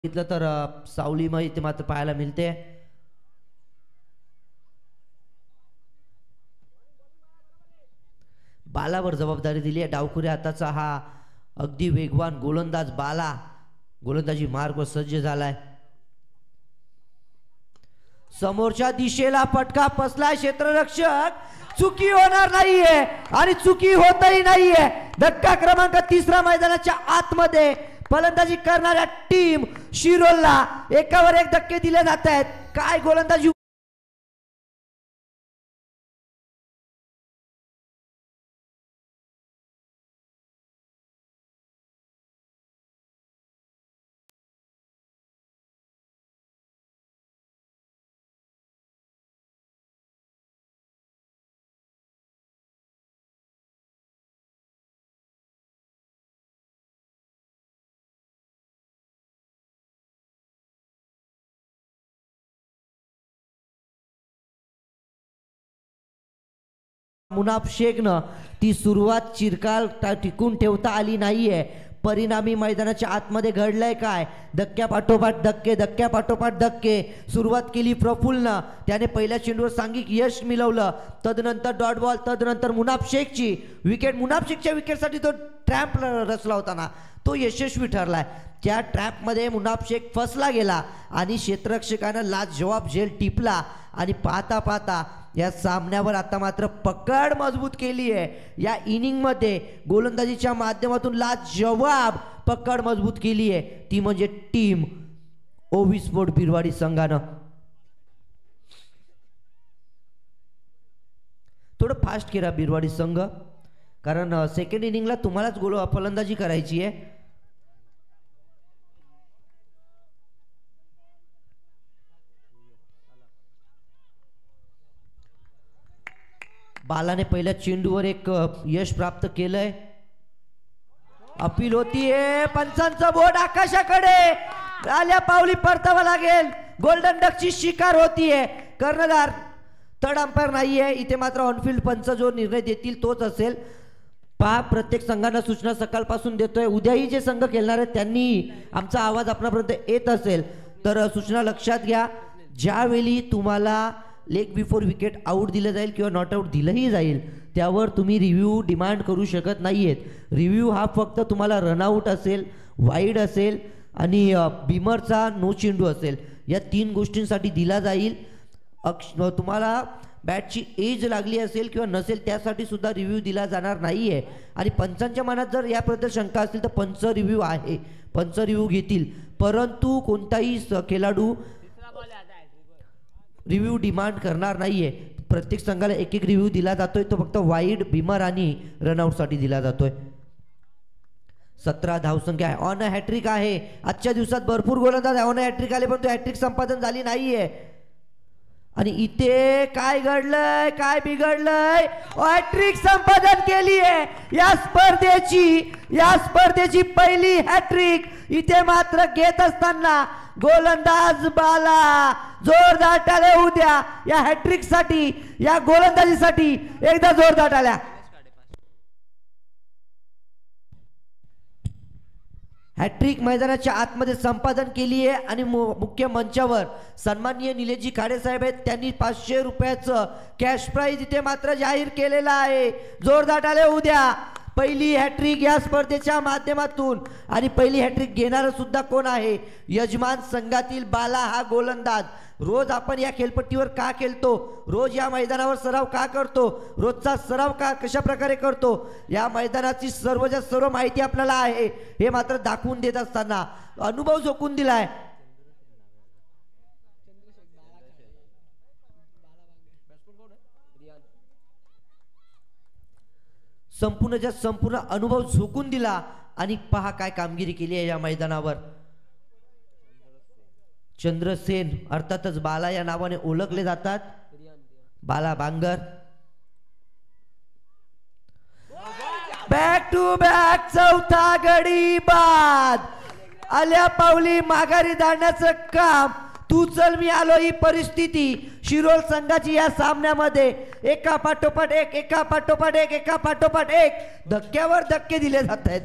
बघितलं तर सावली इथे मात्र पाहायला मिळते। बालावर जबाबदारी दिली आहे। डावखुरी हाताचा हा अगदी वेगवान गोलंदाज बाला गोलंदाजी मार्गवर सज्ज झालाय। समोरच्या दिशेला फटका फसलाय। क्षेत्ररक्षक चुकी होणार नाहीये आणि चुकी होतही नाहीये। धक्का क्रमांक 3 मैदानाच्या आतमध्ये फलंदाजी करणाऱ्या टीम शिरोलला एकावर एक धक्के दिले जात आहेत। काय गोलंदाजी मुनाफ शेखनं ती सुरुवात चिरकाल टिकून ठेवता आली नाहीये। परिणामी मैदानाच्या आतमध्ये घडलंय काय? धक्क्या पाठोपाठ धक्के, धक्क्या पाठोपाठ धक्के। सुरुवात केली प्रफुल्लनं, त्याने पहिल्या चेंडूवर सांघिक यश मिळवलं। तदनंतर डॉट बॉल, तदनंतर मुनाफ शेखची विकेट। मुनाफ शेखच्या विकेटसाठी तो ट्रॅप रचला होता ना, तो यशस्वी ठरलाय। त्या ट्रॅपमध्ये मुनाफ शेख फसला गेला आणि क्षेत्ररक्षकानं लाजवाब झेल टिपला आणि पाहता पाहता या सामन्यावर आता मात्र पकड मजबूत केली आहे। या इनिंग मध्ये गोलंदाजीच्या माध्यमातून लाजवाब पकड मजबूत केली आहे, ती म्हणजे टीम ओवी स्पोर्ट बिरवाडी संघानं। थोडं फास्ट केला बिरवाडी संघ, कारण सेकंड इनिंगला तुम्हालाच फलंदाजी करायची आहे। बालाने पहिल्या चेंडूवर एक यश प्राप्त केलंय। अपील होतीये, पंचांचा बोट आकाशाकडे, आल्या पावली परतावा लागेल। गोल्डन डकची शिकार होतीये। कर्णधार थर्ड अंपायर नाहीये इथे, मात्र ऑनफिल्ड पंच जो निर्णय देतील तोच असेल। पहा, प्रत्येक संघांना सूचना सकाळपासून देतोय। उद्याही जे संघ खेळणार आहेत त्यांनी आमचा आवाज आपल्यापर्यंत येत असेल तर सूचना लक्षात घ्या। ज्यावेळी तुम्हाला लेग बिफोर विकेट आउट दिलं जाईल किंवा नॉट आउट दिलंही जाईल, त्यावर तुम्ही रिव्ह्यू डिमांड करू शकत नाहीयेत। रिव्ह्यू हा फक्त तुम्हाला रनआउट असेल, वाईड असेल आणि बिमरचा नो चेंडू असेल, या 3 गोष्टींसाठी दिला जाईल। तुम्हाला बॅटची एज लागली असेल किंवा नसेल त्यासाठी सुद्धा रिव्ह्यू दिला जाणार नाहीये। आणि पंचांच्या मनात जर याबद्दल शंका असेल तर पंच रिव्ह्यू आहे, पंच रिव्ह्यू घेतील। परंतु कोणताही खेळाडू रिव्ह्यू डिमांड करणार नाहीये। प्रत्येक संघाला एक एक रिव्ह्यू दिला जातोय, तो फक्त वाईड, बिमर आणि रनआउट साठी दिला जातोय। 17 धावसंख्या आहे। ऑन हॅट्रिक आहे। आजच्या दिवसात भरपूर गोलंदाज ऑन हॅट्रिक आले, पण तो हॅट्रिक संपादन झाली नाहीये। आणि इथे काय घडलंय, काय बिघडलंय? हॅट्रिक संपादन केली आहे या स्पर्धेची पहिली हॅट्रिक इथे मात्र घेत असताना गोलंदाज बाला। जोरदार टाळ्या होऊ द्या या हॅट्रिक साठी, या गोलंदाजीसाठी एकदा जोरदार टाळ्या। हॅट्रिक मैदानाच्या आतमध्ये संपादन केली आहे आणि मुख्य मंचावर सन्माननीय निलेशजी खाडे साहेब आहेत, त्यांनी 500 रुपयाचं कॅश प्राइज इथे मात्र जाहीर केलेला आहे। जोरदार टाळ्या होऊ द्या। पहिली हॅट्रिक या स्पर्धेच्या माध्यमातून, आणि पहिली हॅट्रिक घेणारा सुद्धा कोण आहे? यजमान संघातील बाला हा गोलंदाज। रोज आपण या खेळपट्टीवर का खेळतो, रोज या मैदानावर सराव का करतो, रोजचा सराव कशा प्रकारे करतो, या मैदानाची सर्वच्या सर्व माहिती आपल्याला आहे हे मात्र दाखवून देत असताना अनुभव झोकून दिलाय। संपूर्ण अनुभव झोकून दिला आणि पहा काय कामगिरी केली आहे या मैदानावर। चंद्रसेन अर्थातच बाला या नावाने ओळखले जातात, बाला बांगर। बॅक टू बॅक चौथा गडी बाद। आल्या पावली माघारी धाडण्याचं काम, तू चल मी आलो ही परिस्थिती शिरोल संघाची या सामन्यामध्ये एका पाठोपाठ एक धक्क्यावर धक्के दिले जात आहेत।